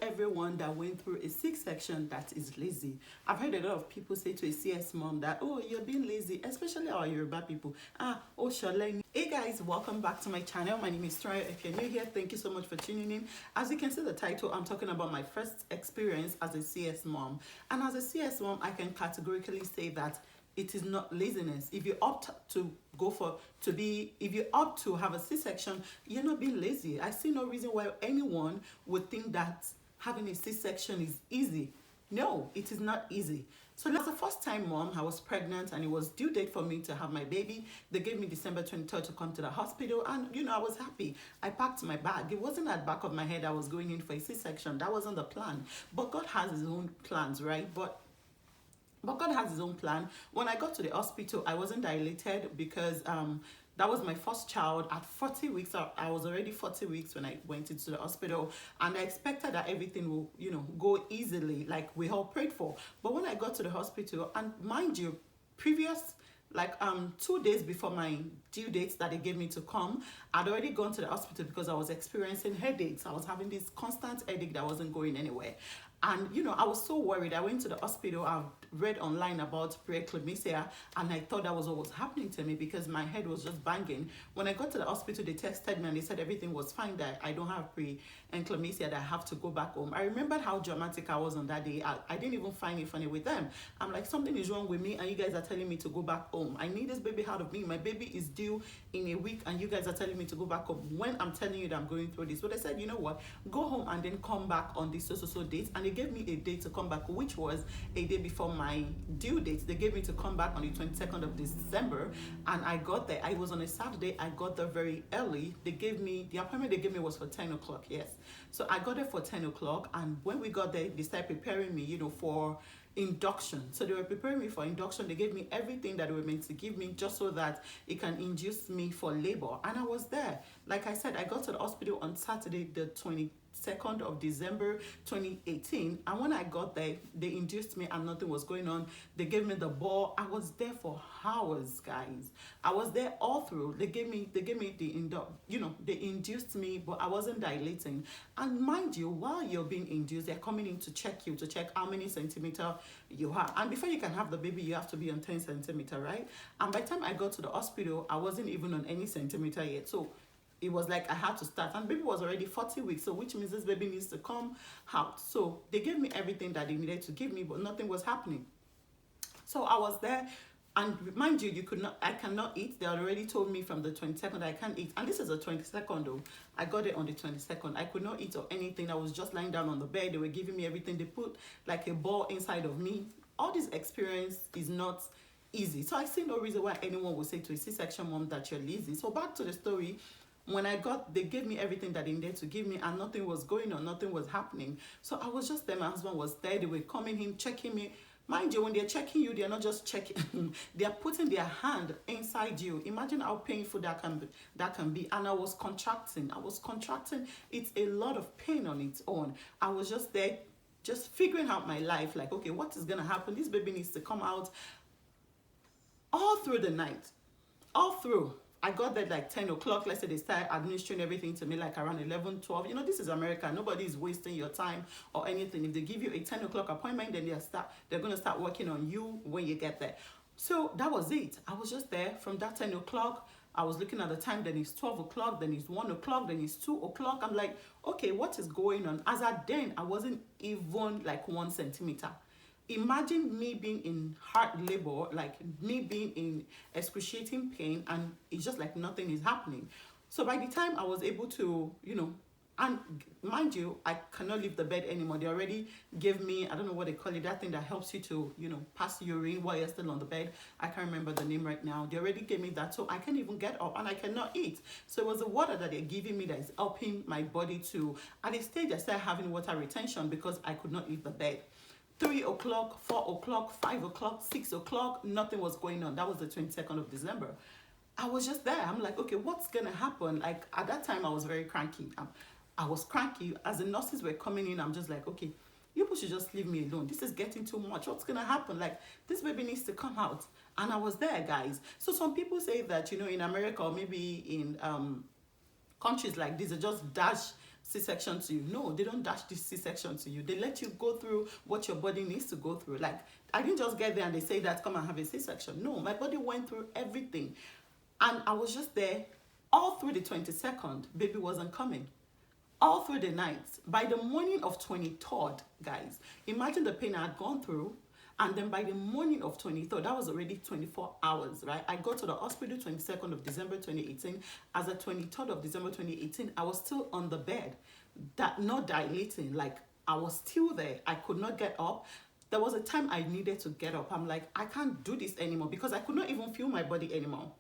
Everyone that went through a C-section that is lazy. I've heard a lot of people say to a CS mom that, oh, you're being lazy, especially our Yoruba people. Oh, Shaleni. Hey guys, welcome back to my channel. My name is Tunrayo. If you're new here, thank you so much for tuning in. As you can see the title, I'm talking about my first experience as a CS mom. And as a CS mom, I can categorically say that it is not laziness. If you opt to if you opt to have a C-section, you're not being lazy. I see no reason why anyone would think that having a C-section is easy. No, it is not easy. So as a first time mom, I was pregnant and it was due date for me to have my baby. They gave me December 23rd to come to the hospital, and I was happy. I packed my bag. It wasn't at the back of my head I was going in for a C-section. That wasn't the plan. But God has his own plans, right? But God has his own plan. When I got to the hospital, I wasn't dilated because that was my first child at 40 weeks. I was already 40 weeks when I went into the hospital, and I expected that everything will, go easily like we all prayed for. But when I got to the hospital, and mind you, previous 2 days before my due dates that they gave me to come, I'd already gone to the hospital because I was experiencing headaches. I was having this constant headache that wasn't going anywhere. And I was so worried. I went to the hospital. I've read online about preeclampsia, and I thought that was what was happening to me because my head was just banging. When I got to the hospital, they tested me and they said everything was fine, that I don't have preeclampsia, that I have to go back home. I remembered how dramatic I was on that day. I didn't even find it funny with them. I'm like, something is wrong with me, and you guys are telling me to go back home. I need this baby out of me. My baby is due in a week, and you guys are telling me to go back home when I'm telling you that I'm going through this. But I said, you know what? Go home and then come back on this so date. And they gave me a date to come back, which was a day before my due date. They gave me to come back on the 22nd of December, and I got there. I was on a Saturday. I got there very early. The appointment they gave me was for 10 o'clock. Yes. So I got there for 10 o'clock, and when we got there, they started preparing me, for induction. So they were preparing me for induction. They gave me everything that they were meant to give me just so that it can induce me for labor. And I was there. Like I said, I got to the hospital on Saturday, the 22nd of December 2018, and when I got there, they induced me and nothing was going on. They gave me the ball. I was there for hours, guys. I was there all through. They gave me they induced me, but I wasn't dilating. And mind you, while you're being induced, they're coming in to check you, to check how many centimeter you have. And before you can have the baby, you have to be on 10 centimeter, right? And by the time I got to the hospital, I wasn't even on any centimeter yet. So it was like I had to start, and baby was already 40 weeks, so which means this baby needs to come out. So they gave me everything that they needed to give me, but nothing was happening. So I was there, and mind you, I cannot eat. They already told me from the 22nd I can't eat, and this is the 22nd though. I got it on the 22nd. I could not eat or anything. I was just lying down on the bed. They were giving me everything. They put like a ball inside of me. All this experience is not easy. So I see no reason why anyone would say to a C-section mom that you're lazy. So back to the story. When they gave me everything that they needed to give me, and nothing was going on, nothing was happening. So I was just there. My husband was there. They were coming in, checking me. Mind you, when they're checking you, they're not just checking. They are putting their hand inside you. Imagine how painful that can be. And I was contracting. It's a lot of pain on its own. I was just there, just figuring out my life. Like, okay, what is gonna happen? This baby needs to come out. All through the night, all through. I got there like 10 o'clock. Let's say they start administering everything to me like around 11, 12. This is America. Nobody is wasting your time or anything. If they give you a 10 o'clock appointment, then they're going to start working on you when you get there. So that was it. I was just there from that 10 o'clock. I was looking at the time, then it's 12 o'clock, then it's 1 o'clock, then it's 2 o'clock. I'm like, okay, what is going on? As at then, I wasn't even like 1 centimeter. Imagine me being in hard labor, like me being in excruciating pain, and it's just like nothing is happening. So by the time I was able to, and mind you, I cannot leave the bed anymore. They already gave me, I don't know what they call it, that thing that helps you to, pass urine while you're still on the bed. I can't remember the name right now. They already gave me that, so I can't even get up and I cannot eat. So it was the water that they're giving me that is helping my body to, at a stage I started having water retention because I could not leave the bed. 3 o'clock, 4 o'clock, 5 o'clock, 6 o'clock, nothing was going on. That was the 22nd of December. I was just there. I'm like, okay, what's going to happen? Like, at that time, I was very cranky. I was cranky. As the nurses were coming in, I'm just like, okay, you people should just leave me alone. This is getting too much. What's going to happen? Like, this baby needs to come out. And I was there, guys. So some people say that, in America or maybe in countries like this, they just dash C-section to you. No, they don't dash this C-section to you. They let you go through what your body needs to go through. Like, I didn't just get there and they say that come and have a C-section. No, my body went through everything. And I was just there all through the 22nd. Baby wasn't coming. All through the night. By the morning of 23rd, guys, imagine the pain I had gone through. And then by the morning of 23rd, that was already 24 hours, right? I got to the hospital 22nd of December 2018. As of 23rd of December 2018, I was still on the bed, that not dilating. Like, I was still there. I could not get up. There was a time I needed to get up. I'm like, I can't do this anymore because I could not even feel my body anymore.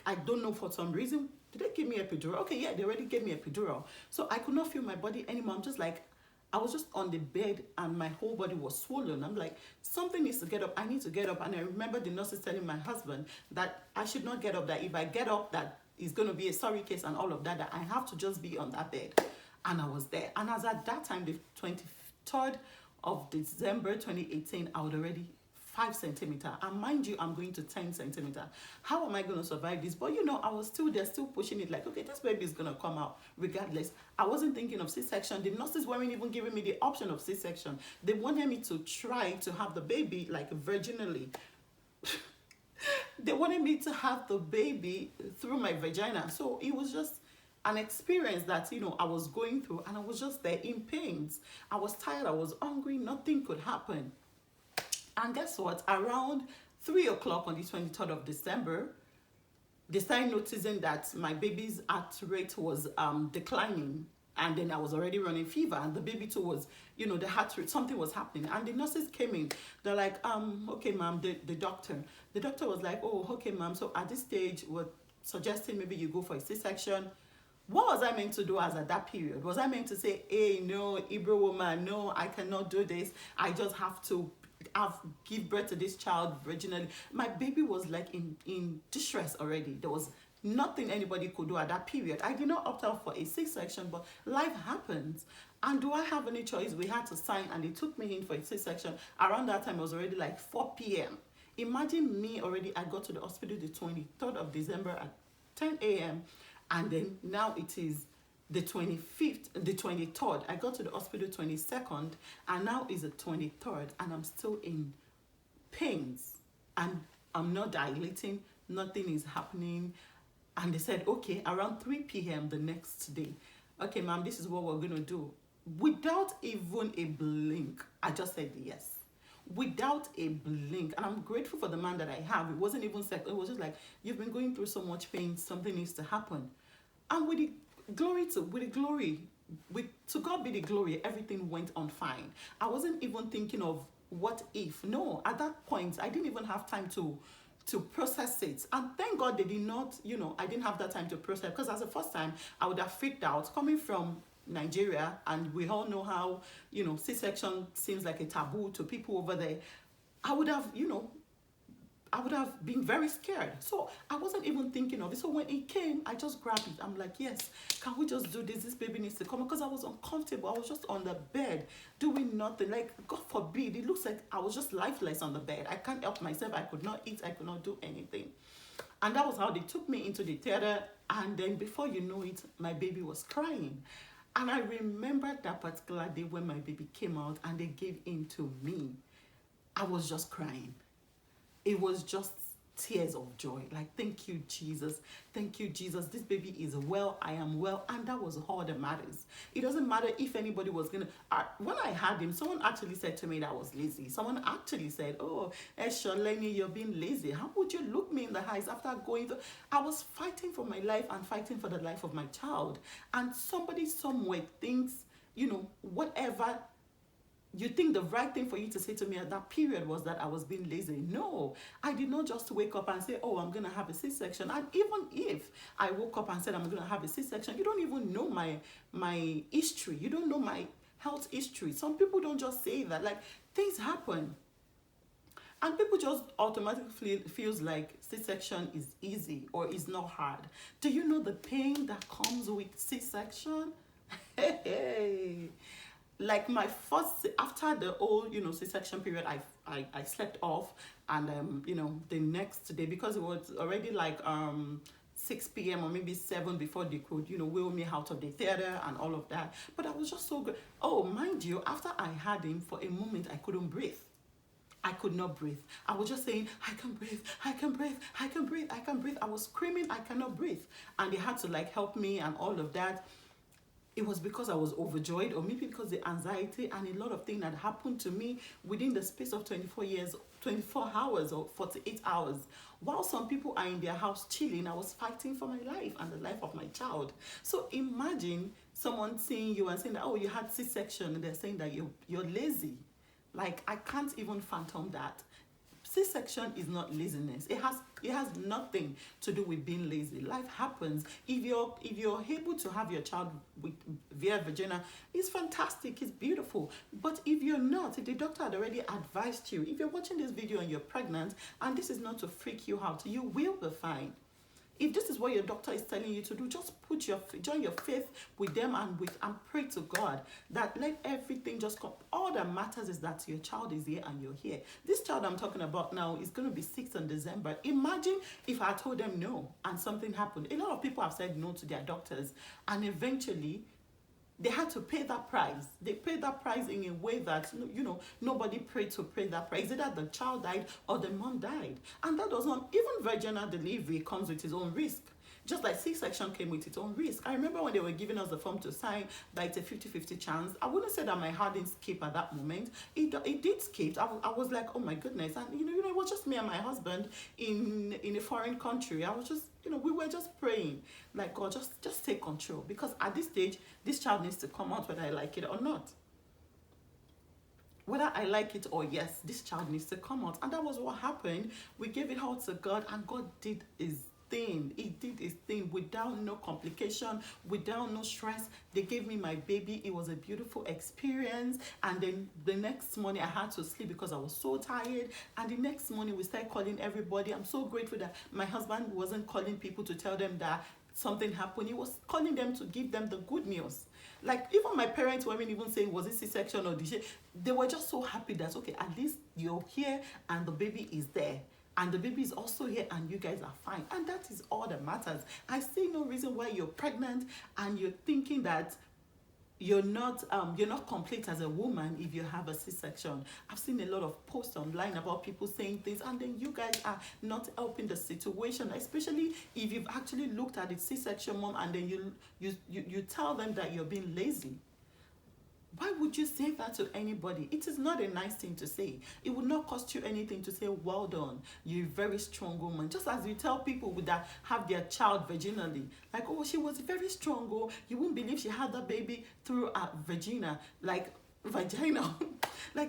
I don't know, for some reason. Did they give me epidural? Okay, yeah, they already gave me epidural. So I could not feel my body anymore. I'm just like, I was just on the bed and my whole body was swollen. I'm like, something needs to get up. I need to get up. And I remember the nurses telling my husband that I should not get up, that if I get up, that is going to be a sorry case and all of that, that I have to just be on that bed. And I was there. And as at that time, the 23rd of December 2018, I was already 5 centimeters. And mind you, I'm going to 10 centimeters. How am I going to survive this? But you know, I was still there, still pushing it like, okay, this baby is going to come out regardless. I wasn't thinking of C-section. The nurses weren't even giving me the option of C-section. They wanted me to try to have the baby like virginally. They wanted me to have the baby through my vagina. So it was just an experience that, you know, I was going through, and I was just there in pains. I was tired, I was hungry, nothing could happen. And guess what? Around 3 o'clock on the 23rd of December, they started noticing that my baby's heart rate was declining. And then I was already running fever. And the baby too was, you know, the heart rate, something was happening. And the nurses came in. They're like, okay, ma'am, the doctor. The doctor was like, oh, okay, ma'am. So at this stage, we're suggesting maybe you go for a C-section. What was I meant to do as at that period? Was I meant to say, hey, no, Hebrew woman, no, I cannot do this. I just have to give birth to this child virginally. My baby was like in distress already. There was nothing anybody could do at that period. I did not opt out for a C-section, but life happens. And do I have any choice? We had to sign, and they took me in for a C-section. Around that time, it was already like 4 p.m. Imagine me already, I got to the hospital the 23rd of December at 10 a.m. And then now it is the 25th, the 23rd. I got to the hospital 22nd, and now is the 23rd, and I'm still in pains. And I'm not dilating, nothing is happening. And they said, okay, around 3 p.m. the next day, okay, ma'am, this is what we're going to do. Without even a blink, I just said yes. Without a blink. And I'm grateful for the man that I have. It wasn't even second. It was just like, you've been going through so much pain, something needs to happen. And with to God be the glory, everything went on fine. I wasn't even thinking of what if. No, at that point, I didn't even have time to process it. And thank God they did not, you know, I didn't have that time to process, because as the first time, I would have freaked out coming from Nigeria, and we all know how, you know, C-section seems like a taboo to people over there. I would have, you know, I would have been very scared. So I wasn't even thinking of it. So when it came, I just grabbed it. I'm like, yes, can we just do this? This baby needs to come. Because I was uncomfortable. I was just on the bed doing nothing. Like, God forbid, it looks like I was just lifeless on the bed. I can't help myself. I could not eat. I could not do anything. And that was how they took me into the theater. And then before you know it, my baby was crying. And I remember that particular day when my baby came out and they gave in to me. I was just crying. It was just tears of joy. Like, thank you, Jesus. Thank you, Jesus. This baby is well. I am well. And that was all that matters. It doesn't matter if anybody was going to... when I had him, someone actually said to me that I was lazy. Someone actually said, oh, Sholeni, you're being lazy. How would you look me in the eyes after going through... I was fighting for my life and fighting for the life of my child. And somebody somewhere thinks, you know, whatever... You think the right thing for you to say to me at that period was that I was being lazy. No, I did not just wake up and say, oh, I'm going to have a C-section. And even if I woke up and said I'm going to have a C-section, you don't even know my history. You don't know my health history. Some people don't just say that. Like, things happen. And people just automatically feels like C-section is easy or is not hard. Do you know the pain that comes with C-section? Hey. Like my first, after the whole, you know, C-section period, I slept off, and you know, the next day, because it was already like 6 p.m. or maybe 7 before they could, wheel me out of the theater and all of that. But I was just so good. Oh, mind you, after I had him, for a moment, I couldn't breathe. I could not breathe. I was just saying, I can breathe, I can breathe, I can breathe, I can breathe. I was screaming, I cannot breathe. And they had to like help me and all of that. It was because I was overjoyed, or maybe because the anxiety and a lot of things that happened to me within the space of 24 hours or 48 hours. While some people are in their house chilling, I was fighting for my life and the life of my child. So imagine someone seeing you and saying that, oh, you had C-section, and they're saying that you're lazy. Like, I can't even fathom that. C-section is not laziness. It has nothing to do with being lazy. Life happens. If you're able to have your child via vagina, it's fantastic, it's beautiful. But if you're not, if the doctor had already advised you, if you're watching this video and you're pregnant, and this is not to freak you out, you will be fine. If this is what your doctor is telling you to do, just join your faith with them and pray to God that let everything just come. All that matters is that your child is here and you're here. This child I'm talking about now is going to be 6th in December. Imagine if I told them no and something happened. A lot of people have said no to their doctors, and eventually they had to pay that price. They paid that price in a way that, nobody prayed to pay that price. Either the child died or the mom died. And that does not, even vaginal delivery comes with its own risk. Just like C-section came with its own risk. I remember when they were giving us the form to sign that it's a 50-50 chance. I wouldn't say that my heart didn't skip at that moment. It did skip. I was like, oh my goodness. And, it was just me and my husband in a foreign country. I was just, we were just praying. Like, God, just take control. Because at this stage, this child needs to come out whether I like it or not. Whether I like it or yes, this child needs to come out. And that was what happened. We gave it all to God, and God did his thing. He did his thing without no complication, without no stress. They gave me my baby. It was a beautiful experience. And then the next morning I had to sleep because I was so tired. And the next morning we started calling everybody. I'm so grateful that my husband wasn't calling people to tell them that something happened. He was calling them to give them the good news. Like, even my parents weren't even saying, was it C-section or did they were just so happy that, okay, at least you're here and the baby is there. And the baby is also here and you guys are fine. And that is all that matters. I see no reason why you're pregnant and you're thinking that you're not complete as a woman if you have a C-section. I've seen a lot of posts online about people saying things, and then you guys are not helping the situation, especially if you've actually looked at the C-section mom and then you tell them that you're being lazy. Why would you say that to anybody? It is not a nice thing to say. It would not cost you anything to say, well done, you're a very strong woman. Just as you tell people that have their child vaginally, like, oh, she was very strong, oh, you won't believe she had that baby through a vagina. Like,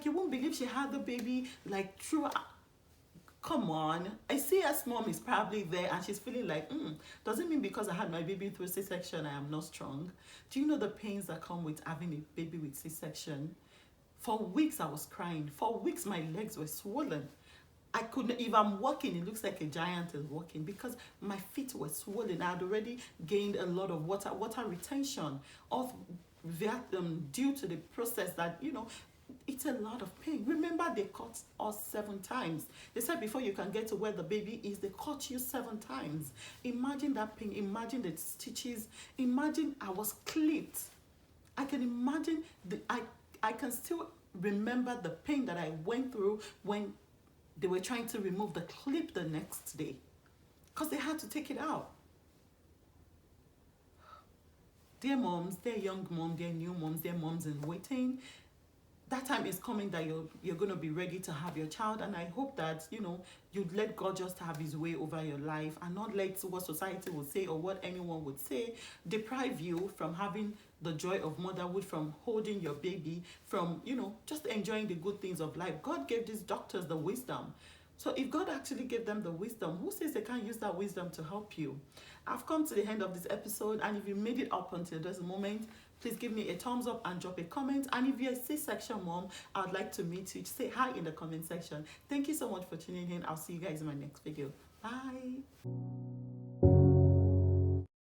you won't believe she had the baby, like, through a... Come on, a CS mom is probably there and she's feeling like, doesn't mean because I had my baby through C-section I am not strong. Do you know the pains that come with having a baby with C-section? For weeks I was crying. For weeks my legs were swollen. I couldn't, if I'm walking, it looks like a giant is walking because my feet were swollen. I had already gained a lot of water retention due to the process that, it's a lot of pain. Remember, they cut us 7 times. They said before you can get to where the baby is, they cut you 7 times. Imagine that pain. Imagine the stitches. Imagine I was clipped. I can imagine, I can still remember the pain that I went through when they were trying to remove the clip the next day. Because they had to take it out. Dear moms, dear young moms, dear new moms, dear moms in waiting, that time is coming that you're going to be ready to have your child, and I hope that you'd let God just have his way over your life and not let what society would say or what anyone would say deprive you from having the joy of motherhood, from holding your baby, from just enjoying the good things of life. God gave these doctors the wisdom. So if God actually gave them the wisdom, who says they can't use that wisdom to help you? I've come to the end of this episode, and if you made it up until this moment, please give me a thumbs up and drop a comment. And if you're a C-section mom, I'd like to meet you. Say hi in the comment section. Thank you so much for tuning in. I'll see you guys in my next video. Bye.